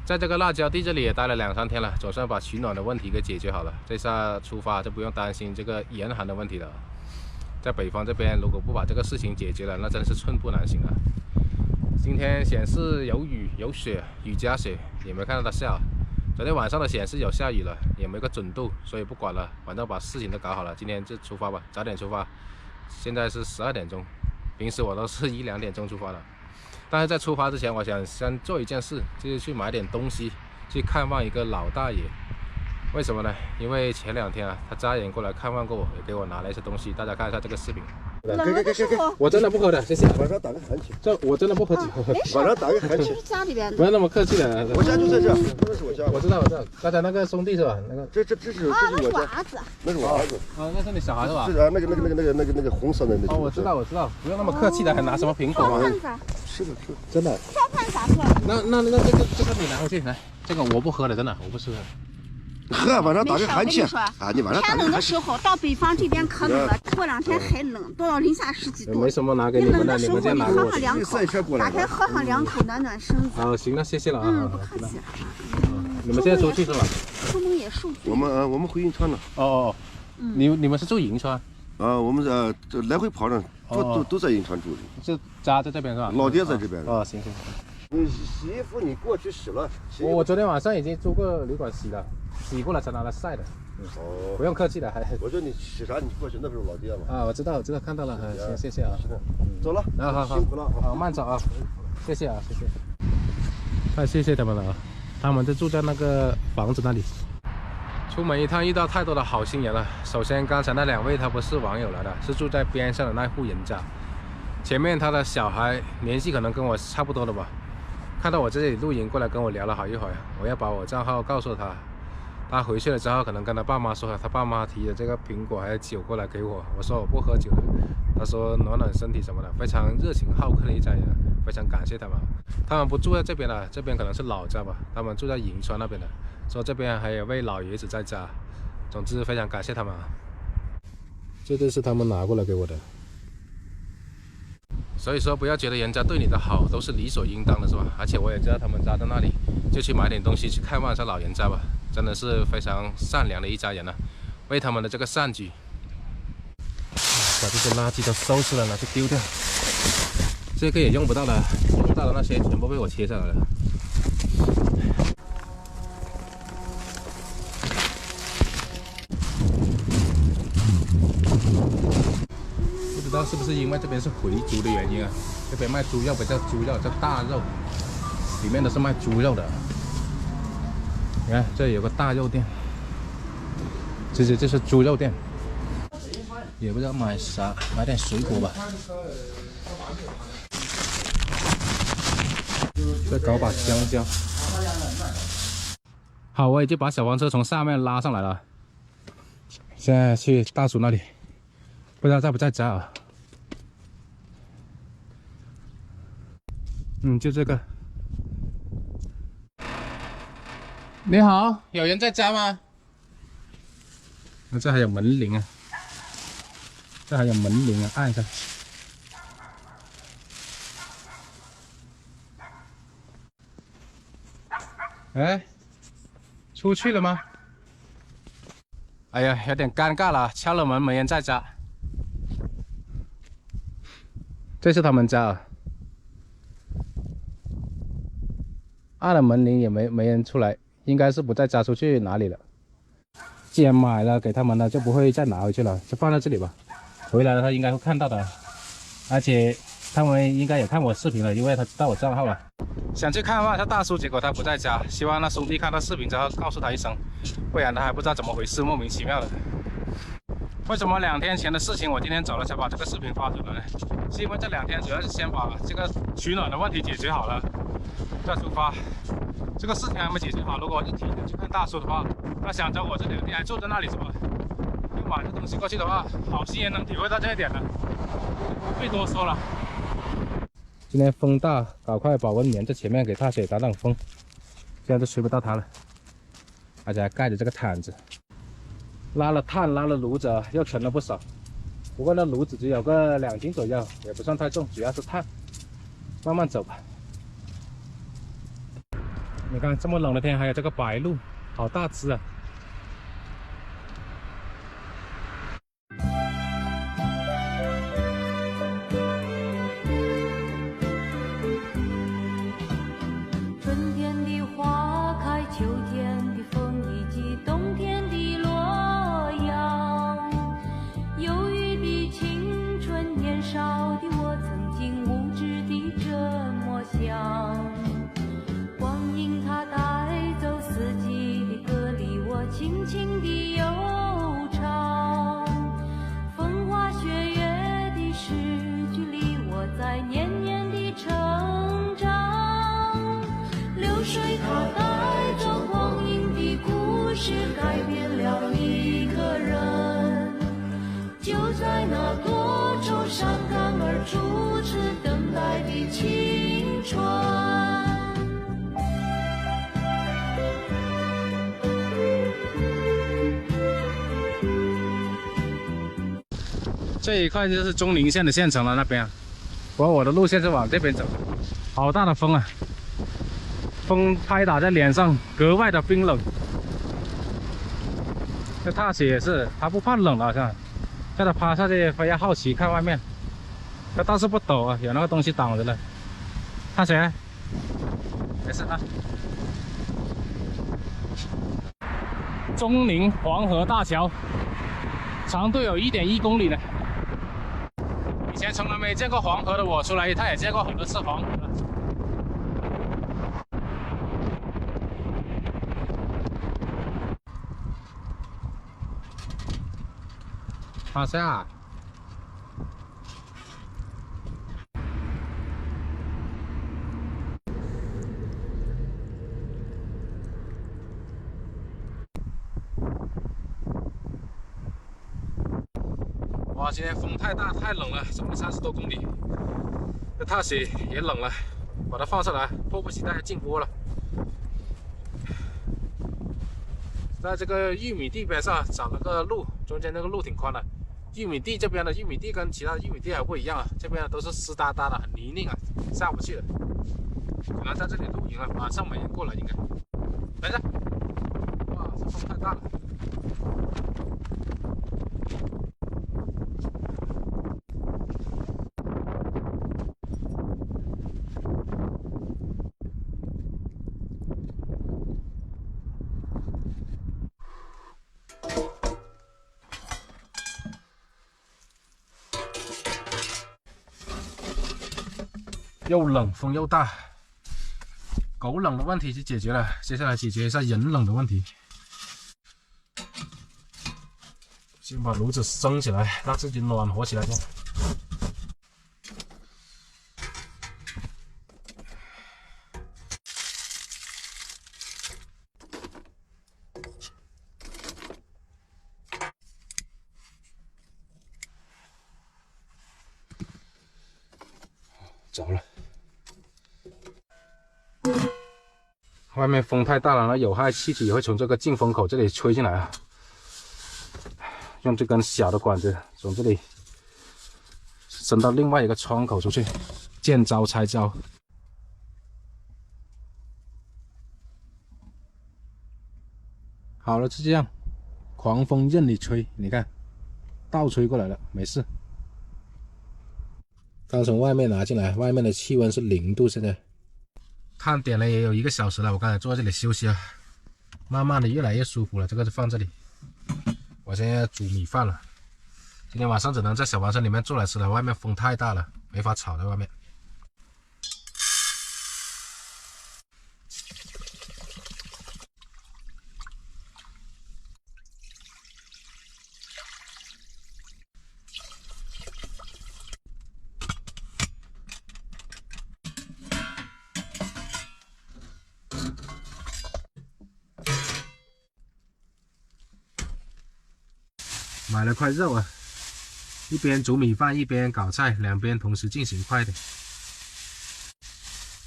在这个辣椒地这里也待了2、3天了，总算把取暖的问题给解决好了。这下出发就不用担心这个严寒的问题了。在北方这边，如果不把这个事情解决了，那真是寸步难行啊。今天显示有雨有雪，雨夹雪，也没看到它下。昨天晚上的显示有下雨了，也没个准度，所以不管了，反正把事情都搞好了。今天就出发吧，早点出发。现在是12点钟，平时我都是1、2点钟出发的。但是在出发之前，我想先做一件事，就是去买点东西，去看望一个老大爷。为什么呢？因为前2天啊，他家人过来看望过我，也给我拿了一些东西。大家看一下这个视频。冷了的时候，我真的不喝的，谢谢。晚上打个寒气，这我真的不喝酒。晚上打个寒气。这是家里边的。不要那么客气的。我家就在这，这是我家。我知道，我知道。刚才那个兄弟是吧？那个。这是那是我家，我儿子。那是我儿子。啊，那是你小孩是吧？是啊，那个红色的那个。哦，我知道，我知道。不用那么客气的，还拿什么苹果啊？是的，真的。烧饭咋做？那这个你拿回去来，这个我不喝的，真的，我不吃的。喝晚上打个寒气啊！你晚上天冷的时候到北方这边可冷了，过2天还冷，都要零下10几度。没什么拿给你们的，你们先拿给我。喝上2口，打开喝上2口，暖暖身子。好，行了，谢谢了啊。不客气。你们现在出去是吧？出门也受罪。我们回银川了。哦，你们是住银川？我们这来回跑着，都在银川住的。是家在这边是吧？老爹在这边。哦，行。你洗衣服你过去洗了。我昨天晚上已经租过旅馆洗了，洗过了才拿来晒的。哦，不用客气的，还。我说你洗啥？你过去，那不是老爹吗？啊，我知道，看到了，行，谢谢啊。走了。好，辛苦了，好，慢走啊。谢谢啊，谢谢。太谢谢他们了啊！他们就住在那个房子那里。出门一趟遇到太多的好心人了。首先，刚才那2位他不是网友来的，是住在边上的那户人家。前面他的小孩年纪可能跟我差不多的吧。看到我这里露营过来跟我聊了好一会儿，我要把我账号告诉他。他回去了之后，可能跟他爸妈说，他爸妈提着这个苹果还有酒过来给我。我说我不喝酒的，他说暖暖身体什么的，非常热情好客的一家人，非常感谢他们。他们不住在这边了，这边可能是老家吧，他们住在银川那边的，说这边还有位老爷子在家。总之非常感谢他们。这就是他们拿过来给我的。所以说，不要觉得人家对你的好都是理所应当的，是吧？而且我也知道他们家在那里，就去买点东西去看望一下老人家吧。真的是非常善良的一家人啊！为他们的这个善举，把这些垃圾都收拾了，拿去丢掉。这个也用不到了，用到的那些全部被我切下来了。不知道是不是因为这边是回族的原因啊？这边卖猪肉不叫猪肉，叫大肉，里面都是卖猪肉的。你看，这里有个大肉店，这是猪肉店。也不知道买啥，买点水果吧。再搞把香蕉。好，我已经把小黄车从下面拉上来了。现在去大叔那里，不知道在不在家啊？就这个。你好，有人在家吗？这还有门铃啊，按一下。哎，出去了吗？哎呀，有点尴尬了，敲了门没人在家。这是他们家啊，按了门铃也没人出来。应该是不在家，出去哪里了？既然买了给他们了，就不会再拿回去了，就放在这里吧。回来了他应该会看到的，而且他们应该也看我视频了，因为他知道我账号了。想去看望一下大叔，结果他不在家，希望那兄弟看到视频之后告诉他一声，不然他还不知道怎么回事，莫名其妙的。为什么2天前的事情我今天走了才把这个视频发出来呢？是因为这2天主要是先把这个取暖的问题解决好了，再出发。这个事情还没解决好，如果我就提前去看大叔的话，那想着我这里你还住在那里是吧？就买这东西过去的话，好心人能体会到这一点的，不必多说了。今天风大，赶快把温棉在前面给大水挡挡风，这样就吹不到它了。而且还盖着这个毯子，拉了炭，拉了炉子，又沉了不少。不过那炉子只有个2斤左右，也不算太重，主要是炭。慢慢走吧。你看这么冷的天，还有这个白鹭，好大只啊！春天的花开，秋天的风以及冬天的洛阳。忧郁的青春，年少的我曾经无知地这么想。光阴它带走四季的歌里，我轻轻地悠唱。风花雪月的诗句里，我在年年地成长。流水它带走光阴的故事，改变了一个人。就在那多愁善感而初次等待的青春。这一块就是中陵县的县城了，那边。不过我的路线是往这边走，好大的风啊！风拍打在脸上，格外的冰冷。这大喜也是，他不怕冷了，好像叫他趴下去，非要好奇看外面。这倒是不陡啊，有那个东西挡着了。大喜，没事啊。中陵黄河大桥，长度有1.1公里呢。以前从来没见过黄河的我，出来一趟也见过很多次黄河了。趴下。哇，今天风太大，太冷了，走了30多公里。这踏雪也冷了，把它放上来，迫不及待进锅了。在这个玉米地边上找了个路，中间那个路挺宽的。玉米地这边的玉米地跟其他的玉米地还不一样啊，这边都是湿哒哒的，很泥泞啊，下不去了。可能在这里露营了，马上没人过来应该。等一下，哇，这风太大了。又冷，风又大，狗冷的问题就解决了，接下来解决一下人冷的问题。先把炉子升起来，让自己暖和起来先。着了。外面风太大了，那有害气体会从这个进风口这里吹进来啊。用这根小的管子从这里伸到另外一个窗口出去，见招拆招。好了，就这样，狂风任你吹，你看，倒吹过来了，没事。刚从外面拿进来，外面的气温是0度，现在。看点了也有1个小时了，我刚才坐在这里休息啊，慢慢的越来越舒服了。这个就放这里，我现在要煮米饭了。今天晚上只能在小房车里面坐来吃了，外面风太大了，没法炒在外面。买了块肉啊，一边煮米饭一边搞菜，两边同时进行，快点。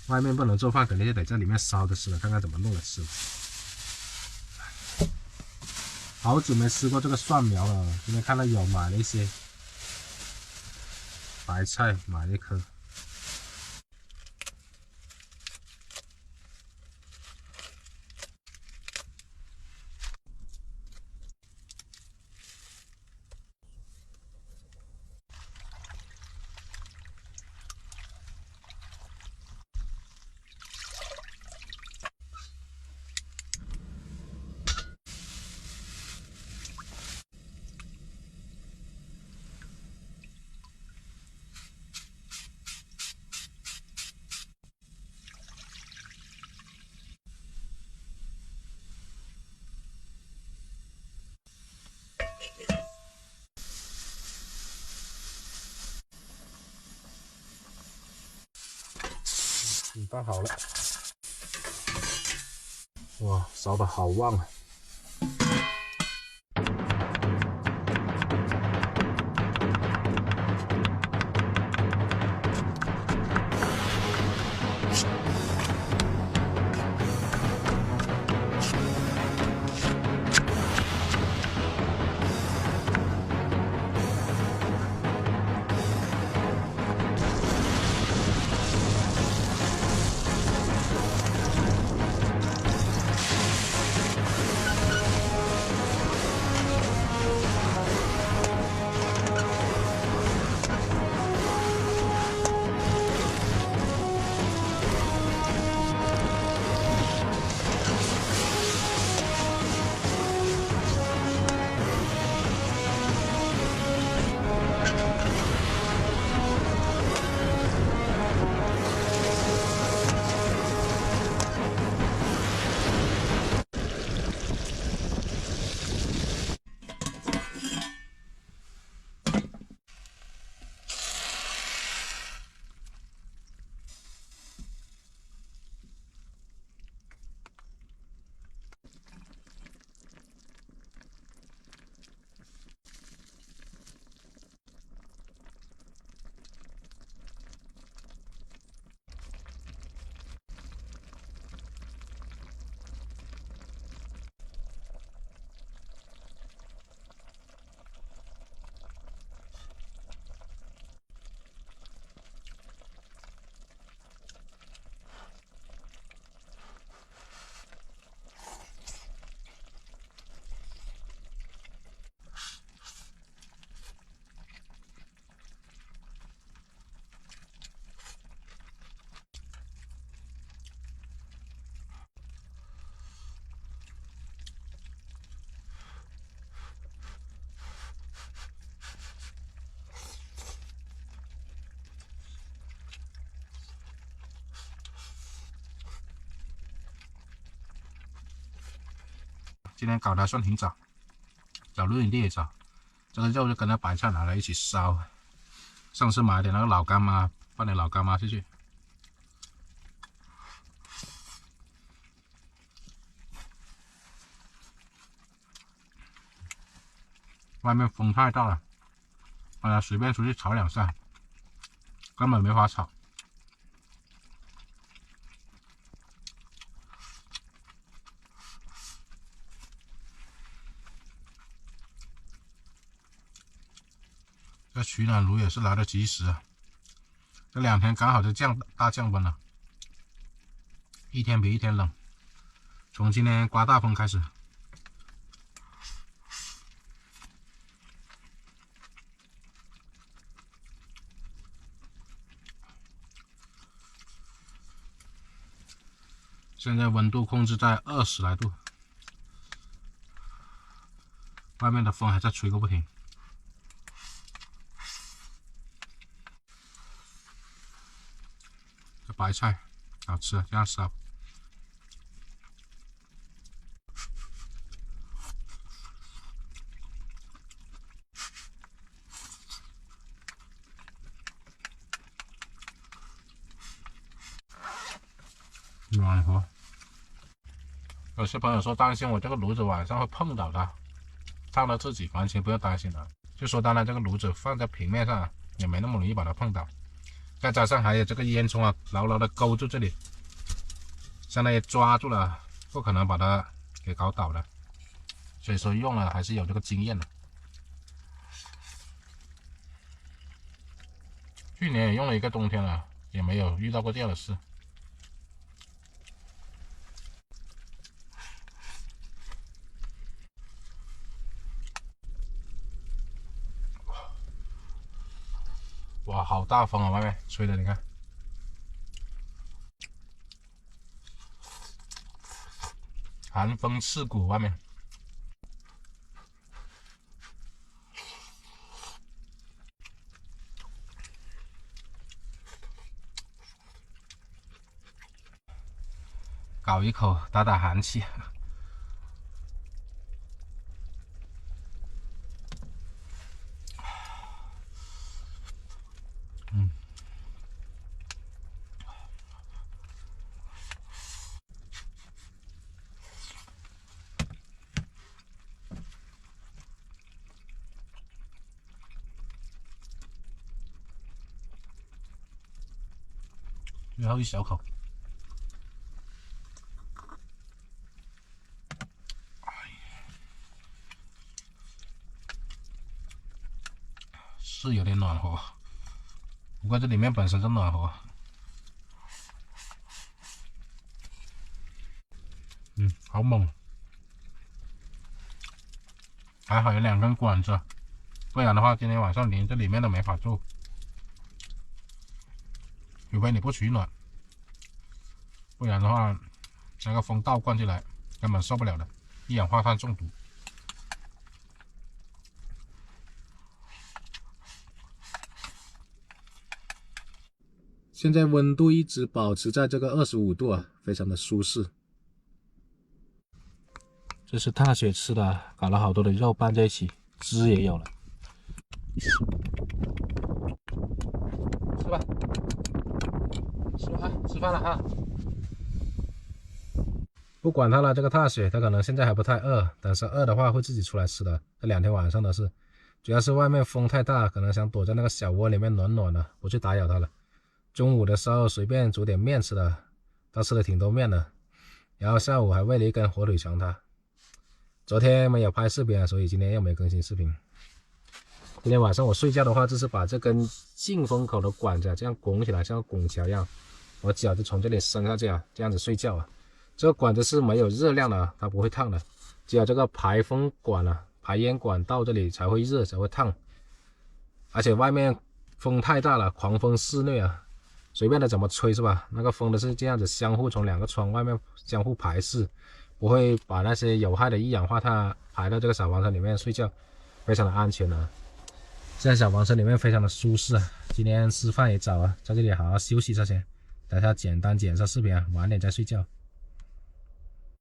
外面不能做饭，肯定就得在里面烧着吃了，看看怎么弄着吃。好久没吃过这个蒜苗了，今天看到有，买了一些。白菜买了1颗。放好了。哇，烧的好旺啊！今天搞得还算挺早，找露营地也早。这个肉就跟那白菜拿来一起烧。上次买点那个老干妈，放点老干妈进去。外面风太大了，大家随便出去炒两下，根本没法炒。这取暖炉也是来得及时啊！这2天刚好就大降温了，一天比一天冷。从今天刮大风开始，现在温度控制在20来度，外面的风还在吹个不停。这白菜好吃，这样烧。暖和。有些朋友说担心我这个炉子晚上会碰到它，烫到自己，完全不用担心的。就说当然这个炉子放在平面上也没那么容易把它碰到，再加上还有这个烟囱啊，牢牢的勾住这里，相当于抓住了，不可能把它给搞倒的。所以说用了还是有这个经验的。去年也用了一个冬天了，也没有遇到过这样的事。哇，好大风啊！外面吹的，你看，寒风刺骨，外面。搞一口打打寒气。最后一小口。是有点暖和，不过这里面本身就暖和。好猛！还好有2根管子，不然的话今天晚上连这里面都没法住，除非你不取暖，不然的话那个风倒灌进来根本受不了的，一氧化碳中毒。现在温度一直保持在这个25度啊，非常的舒适。这是踏雪吃的，搞了好多的肉拌在一起，汁也有了。吃吧，吃饭了哈。不管它了，这个踏雪它可能现在还不太饿，等是饿的话会自己出来吃的。这2天晚上的事，主要是外面风太大，可能想躲在那个小窝里面暖暖的，不去打扰它了。中午的时候随便煮点面吃的，他吃了挺多面的。然后下午还喂了1根火腿肠它。昨天没有拍视频，所以今天又没更新视频。今天晚上我睡觉的话，就是把这根进风口的管子这样拱起来，像拱桥一样，我脚就从这里伸下去啊，这样子睡觉啊。这个管子是没有热量的，它不会烫的，只有这个排风管啊、排烟管到这里才会热，才会烫。而且外面风太大了，狂风肆虐啊，随便的怎么吹是吧？那个风都是这样子相互从2个窗外面相互排斥。不会把那些有害的一氧化碳排到这个小房车里面睡觉，非常的安全啊。现在小房车里面非常的舒适啊。今天吃饭也早啊，在这里好好休息一下先，等下简单剪一下视频啊，晚点再睡觉。